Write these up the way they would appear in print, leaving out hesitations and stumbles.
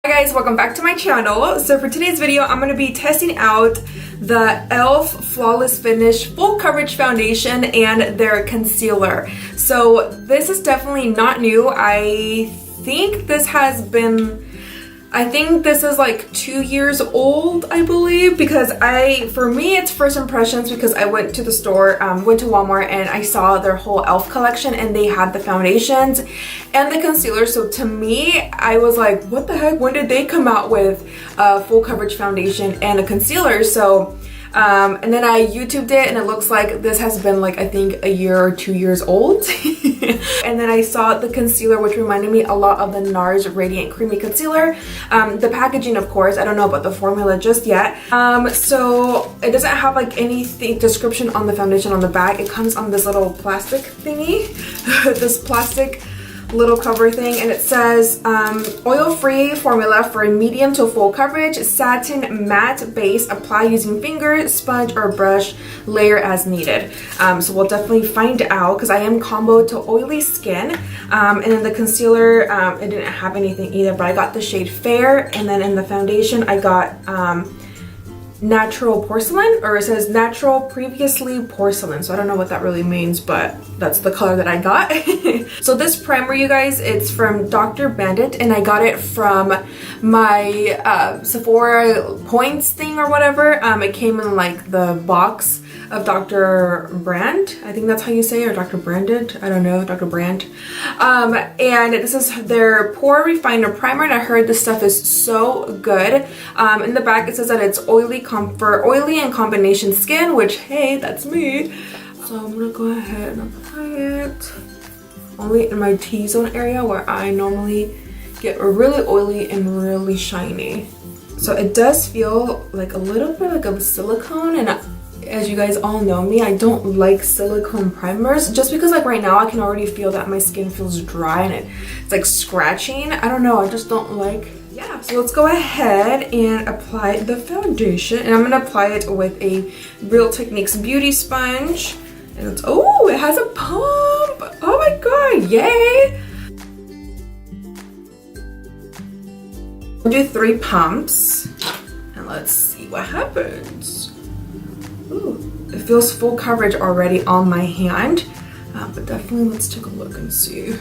Hi guys, welcome back to my channel. So for today's video, I'm going to be testing out the e.l.f. Flawless Finish Full Coverage Foundation and their concealer. So this is definitely not new. I think this is like 2 years old, I believe, because for me it's first impressions because I went to the store, went to Walmart, and I saw their whole e.l.f. collection and they had the foundations and the concealer. So to me, I was like, what the heck, when did they come out with a full coverage foundation and a concealer? So and then I YouTubed it and it looks like this has been like, I think, a year or 2 years old. And then I saw the concealer, which reminded me a lot of the NARS Radiant Creamy Concealer. The packaging, of course, I don't know about the formula just yet. So it doesn't have like anything description on the foundation on the back. It comes on this little plastic thingy, this plastic little cover thing, and it says oil-free formula for medium to full coverage, satin matte base, apply using finger, sponge, or brush, layer as needed. So we'll definitely find out because I am combo to oily skin. And then the concealer, it didn't have anything either, but I got the shade Fair, and then in the foundation I got Natural Porcelain, or it says Natural Previously Porcelain, so I don't know what that really means, but that's the color that I got. So this primer, you guys, it's from Dr. Bandit, and I got it from my Sephora points thing or whatever. It came in like the box of Dr. Brand, I think that's how you say it, or Dr. Branded, I don't know, Dr. Brand. And this is their Pore Refiner Primer, and I heard this stuff is so good. In the back it says that it's oily and combination skin, which, hey, that's me. So I'm gonna go ahead and apply it only in my T-zone area where I normally get really oily and really shiny. So it does feel like a little bit like a silicone, and as you guys all know me, I don't like silicone primers just because like right now I can already feel that my skin feels dry and it's like scratching. I don't know, I just don't like. Yeah, so let's go ahead and apply the foundation, and I'm gonna apply it with a Real Techniques beauty sponge. And it's, oh, it has a pump. Oh my god, yay. We'll do 3 pumps and let's see what happens. Ooh, it feels full coverage already on my hand, but definitely let's take a look and see.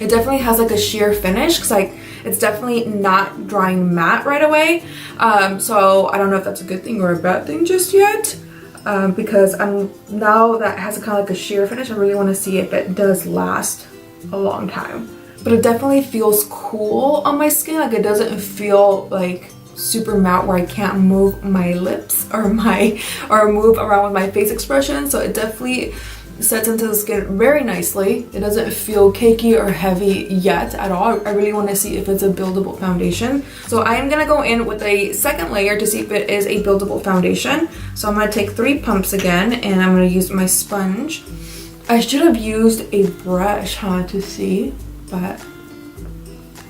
It definitely has like a sheer finish because like it's definitely not drying matte right away. So I don't know if that's a good thing or a bad thing just yet, because now that it has a kind of like a sheer finish, I really want to see if it does last a long time. But it definitely feels cool on my skin. Like it doesn't feel like super matte where I can't move my lips or move around with my face expression. So it definitely sets into the skin very nicely. It doesn't feel cakey or heavy yet at all. I really want to see if it's a buildable foundation. So I am going to go in with a second layer to see if it is a buildable foundation. So I'm going to take 3 pumps again, and I'm going to use my sponge. I should have used a brush, to see. But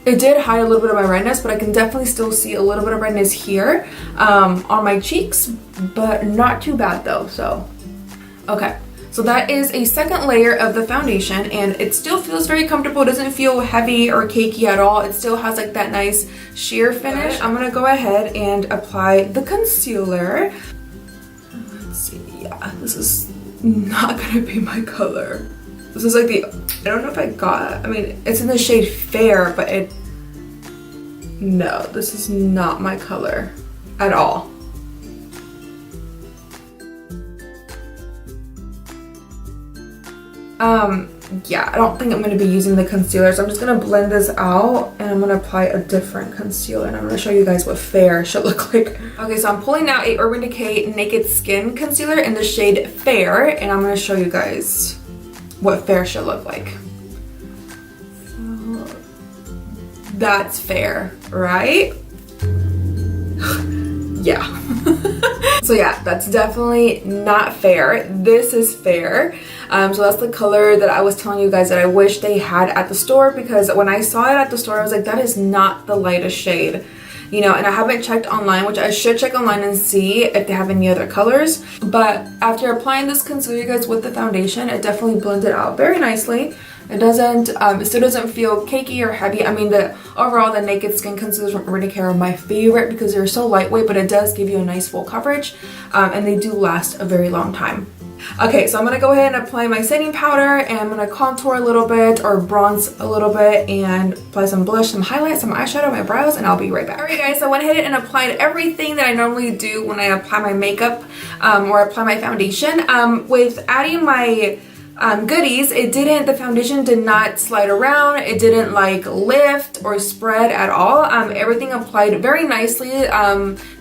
it did hide a little bit of my redness, but I can definitely still see a little bit of redness here on my cheeks, but not too bad though. So okay, so that is a second layer of the foundation, and it still feels very comfortable. It doesn't feel heavy or cakey at all. It still has like that nice sheer finish. I'm gonna go ahead and apply the concealer. Let's see, yeah, this is not gonna be my color. This is like I don't know if I got, I mean, it's in the shade Fair, but no, this is not my color at all. Yeah, I don't think I'm going to be using the concealer, so I'm just going to blend this out, and I'm going to apply a different concealer, and I'm going to show you guys what Fair should look like. Okay, so I'm pulling out a Urban Decay Naked Skin Concealer in the shade Fair, and I'm going to show you guys what Fair should look like. That's Fair, right? Yeah. So yeah, that's definitely not Fair. This is Fair. So that's the color that I was telling you guys that I wish they had at the store, because when I saw it at the store, I was like, that is not the lightest shade. you know, and I haven't checked online, which I should check online and see if they have any other colors. But after applying this concealer, you guys, with the foundation, it definitely blended out very nicely. It doesn't, it still doesn't feel cakey or heavy. I mean, overall, the Naked Skin concealers from Urban Decay are my favorite because they're so lightweight, but it does give you a nice full coverage, and they do last a very long time. Okay, so I'm gonna go ahead and apply my setting powder, and I'm gonna contour a little bit or bronze a little bit and apply some blush, some highlight, some eyeshadow, my brows, and I'll be right back. Alright guys, so I went ahead and applied everything that I normally do when I apply my makeup or apply my foundation. With adding my goodies, the foundation did not slide around, it didn't like lift or spread at all. Everything applied very nicely,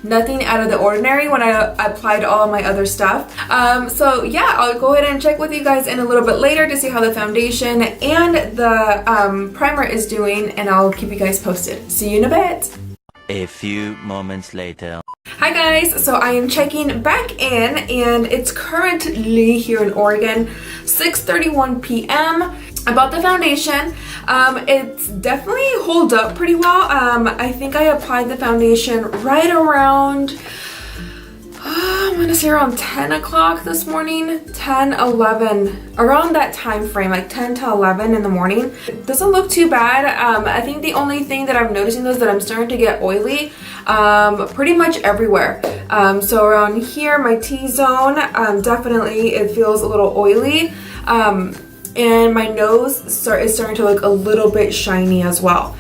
nothing out of the ordinary when I applied all of my other stuff. So yeah, I'll go ahead and check with you guys in a little bit later to see how the foundation and the primer is doing, and I'll keep you guys posted. See you in a bit. A few moments later. Hi guys, so I am checking back in, and it's currently here in Oregon 6:31 p.m. About the foundation, it's definitely holds up pretty well. I think I applied the foundation right around I'm gonna say around 10 o'clock this morning, 10, 11, around that time frame, like 10 to 11 in the morning. It doesn't look too bad. I think the only thing that I'm noticing is that I'm starting to get oily pretty much everywhere. So around here, my T-zone, definitely it feels a little oily. And my nose is starting to look a little bit shiny as well.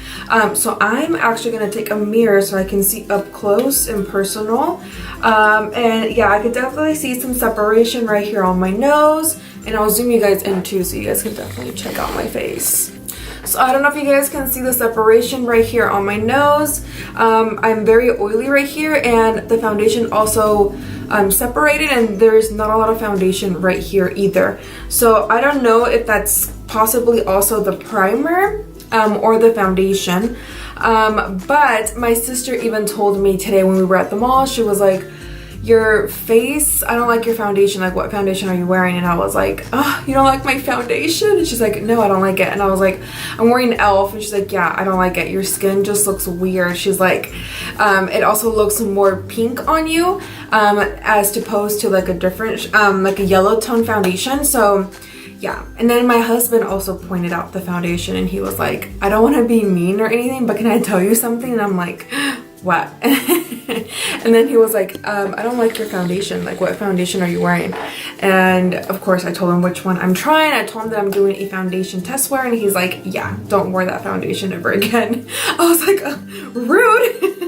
So I'm actually going to take a mirror so I can see up close and personal. And yeah, I could definitely see some separation right here on my nose. And I'll zoom you guys in too so you guys can definitely check out my face. So I don't know if you guys can see the separation right here on my nose. I'm very oily right here, and the foundation also separated, and there's not a lot of foundation right here either. So I don't know if that's possibly also the primer or the foundation. But my sister even told me today when we were at the mall, she was like, your face, I don't like your foundation, like what foundation are you wearing? And I was like, oh, you don't like my foundation? And she's like, no, I don't like it. And I was like, I'm wearing e.l.f. And she's like, yeah, I don't like it, your skin just looks weird. She's like, it also looks more pink on you as opposed to like a different like a yellow tone foundation. So yeah. And then my husband also pointed out the foundation, and he was like, I don't want to be mean or anything, but can I tell you something? And I'm like, what? And then he was like, I don't like your foundation, like what foundation are you wearing? And of course I told him which one I'm trying. I told him that I'm doing a foundation test wear, and he's like, yeah, don't wear that foundation ever again. I was like, rude.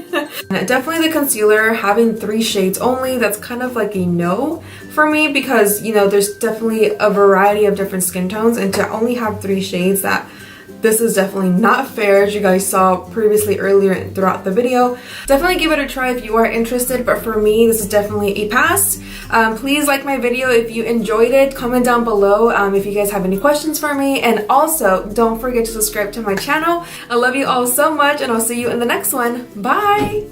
And definitely the concealer, having 3 shades only, that's kind of like a no for me, because you know there's definitely a variety of different skin tones, and to only have 3 shades, this is definitely not fair, as you guys saw previously earlier throughout the video. Definitely give it a try if you are interested, but for me, this is definitely a pass. Please like my video if you enjoyed it. Comment down below if you guys have any questions for me. And also, don't forget to subscribe to my channel. I love you all so much, and I'll see you in the next one. Bye!